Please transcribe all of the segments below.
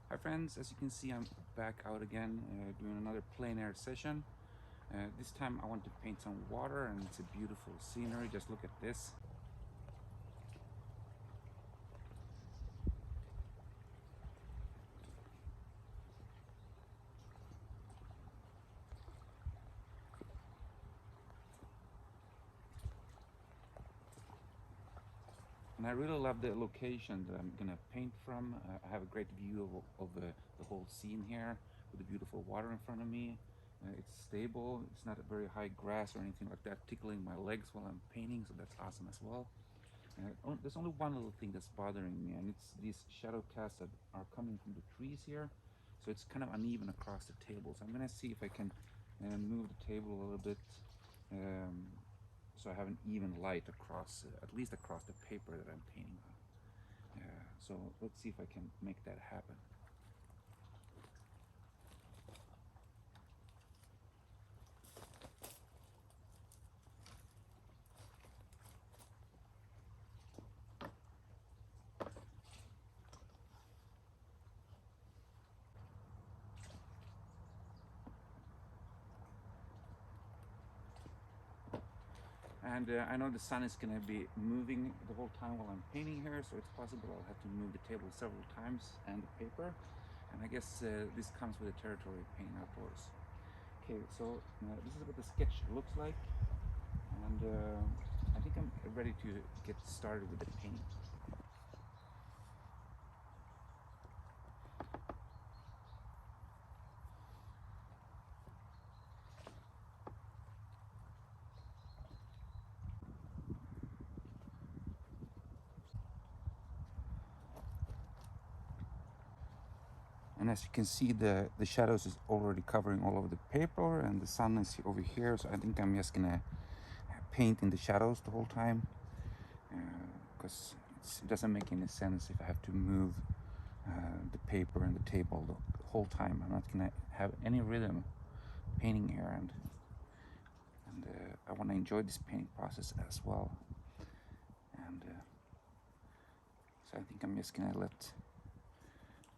Hi friends, as you can see I'm back out again doing another plein air session. This time I want to paint some water and it's a beautiful scenery. Just look at this. And I really love the location that I'm gonna paint from. I have a great view of the whole scene here with the beautiful water in front of me. It's stable, it's not a very high grass or anything like that tickling my legs while I'm painting, so that's awesome as well. There's only one little thing that's bothering me, and it's these shadow casts that are coming from the trees here. So it's kind of uneven across the table. So I'm gonna see if I can move the table a little bit, um, so I have an even light across, at least across the paper that I'm painting on. So let's see if I can make that happen. And I know the sun is going to be moving the whole time while I'm painting here, so it's possible I'll have to move the table several times and the paper. And I guess this comes with the territory of painting outdoors. Okay, so this is what the sketch looks like, and I think I'm ready to get started with the painting. And as you can see, the shadows is already covering all over the paper, and the sun is over here, so I think I'm just gonna paint in the shadows the whole time, because it doesn't make any sense if I have to move the paper and the table the whole time. I'm not gonna have any rhythm painting here, and I want to enjoy this painting process as well. And so I think I'm just gonna let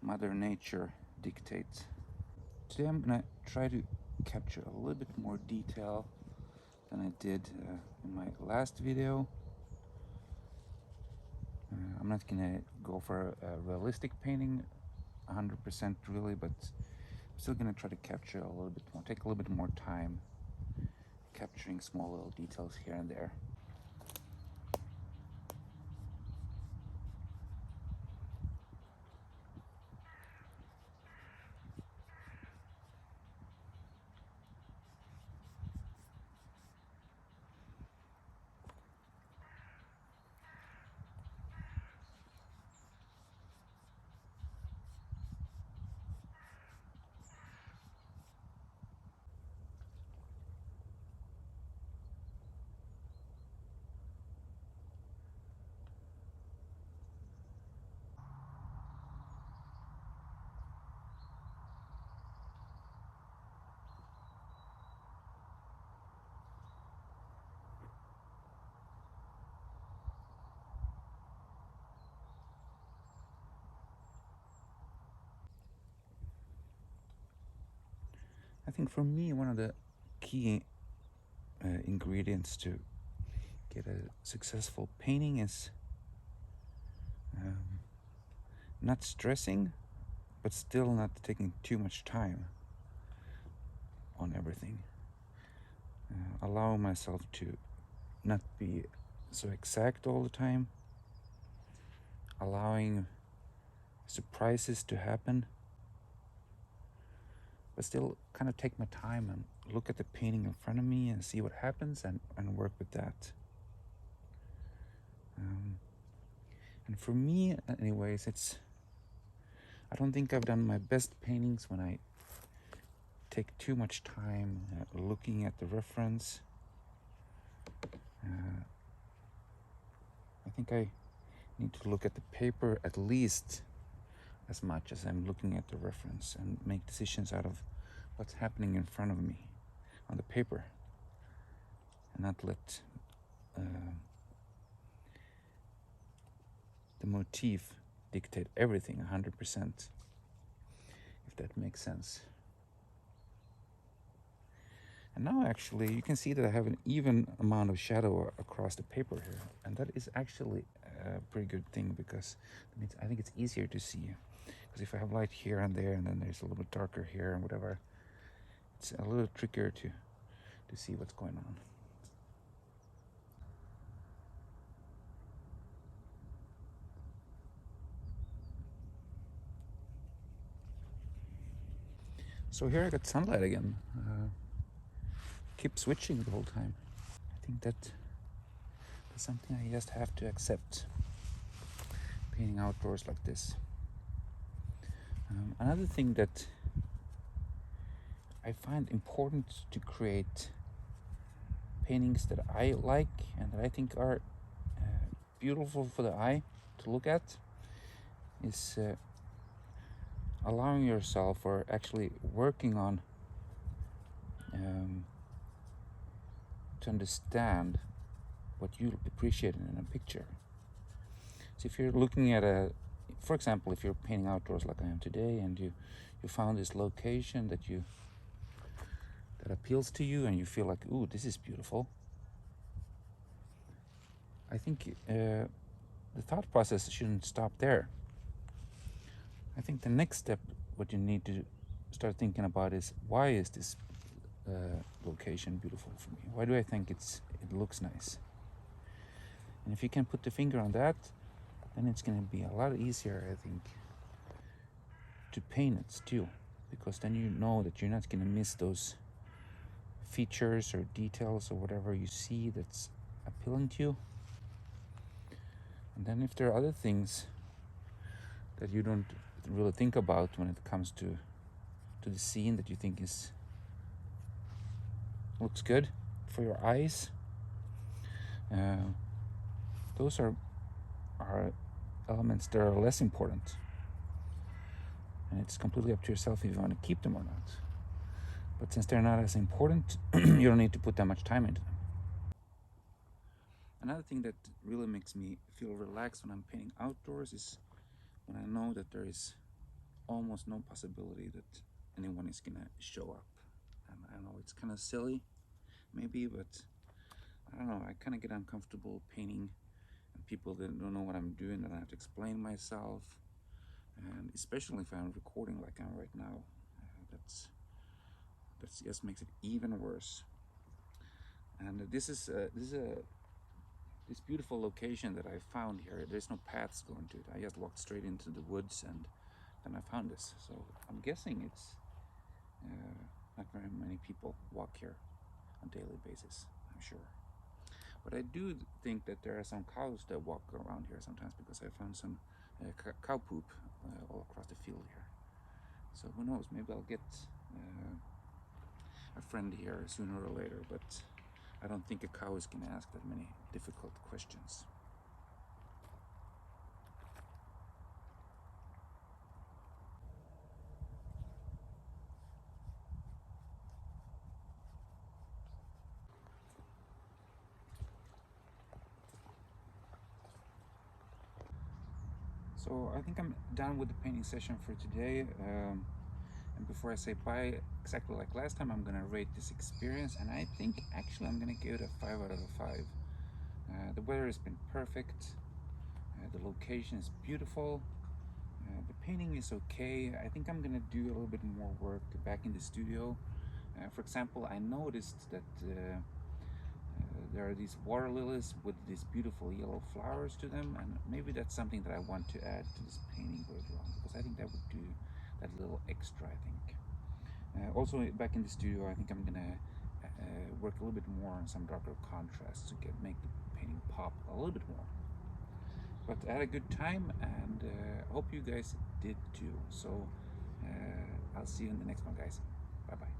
Mother Nature dictate. Today I'm gonna try to capture a little bit more detail than I did in my last video. I'm not gonna go for a realistic painting 100% really, but I'm still gonna try to capture a little bit more, take a little bit more time capturing small little details here and there. I think for me, one of the key ingredients to get a successful painting is um, not stressing, but still not taking too much time on everything. Allowing myself to not be so exact all the time, allowing surprises to happen, but still kind of take my time and look at the painting in front of me and see what happens and work with that. And for me, anyways, I don't think I've done my best paintings when I take too much time looking at the reference. I think I need to look at the paper at least as much as I'm looking at the reference and make decisions out of what's happening in front of me on the paper, and not let the motif dictate everything 100%. that makes sense. And now actually you can see that I have an even amount of shadow across the paper here, and that is actually a pretty good thing, because it means I think it's easier to see. Because if I have light here and there, and then there's a little bit darker here and whatever, it's a little trickier to see what's going on. So here I got sunlight again. Keep switching the whole time. I think that's something I just have to accept, painting outdoors like this. Another thing that I find important to create paintings that I like and that I think are beautiful for the eye to look at is allowing yourself, or actually working on to understand what you appreciate in a picture. So if you're looking at for example, if you're painting outdoors like I am today, and you found this location that appeals to you, and you feel like, ooh, this is beautiful, I think the thought process shouldn't stop there. I think the next step, what you need to start thinking about is, why is this location beautiful for me? Why do I think it looks nice? And if you can put the finger on that, then it's going to be a lot easier, I think, to paint it too, because then you know that you're not going to miss those features or details or whatever you see that's appealing to you. And then if there are other things that you don't really think about when it comes to the scene that you think looks good for your eyes, those are elements that are less important, and it's completely up to yourself if you want to keep them or not. But since they're not as important, you don't need to put that much time into them. Another thing that really makes me feel relaxed when I'm painting outdoors is when I know that there is almost no possibility that anyone is gonna show up. And I know it's kind of silly, maybe, but I don't know, I kind of get uncomfortable painting and people that don't know what I'm doing, that I have to explain myself. And especially if I'm recording like I'm right now, that's just makes it even worse. And this beautiful location that I found here. There's no paths going to it. I just walked straight into the woods, and then I found this. So I'm guessing it's not very many people walk here on a daily basis, I'm sure. But I do think that there are some cows that walk around here sometimes, because I found some cow poop all across the field here. So who knows, maybe I'll get a friend here sooner or later, but I don't think a cow is going to ask that many difficult questions. So I think I'm done with the painting session for today. And before I say bye, exactly like last time, I'm gonna rate this experience, and I think actually I'm gonna give it a 5 out of 5. The weather has been perfect. The location is beautiful. The painting is okay. I think I'm gonna do a little bit more work back in the studio. For example, I noticed that there are these water lilies with these beautiful yellow flowers to them, and maybe that's something that I want to add to this painting later on, because I think that would do that little extra, I think. Also back in the studio, I think I'm gonna work a little bit more on some darker contrasts to make the painting pop a little bit more. But I had a good time, and I hope you guys did too. So I'll see you in the next one, guys. Bye bye.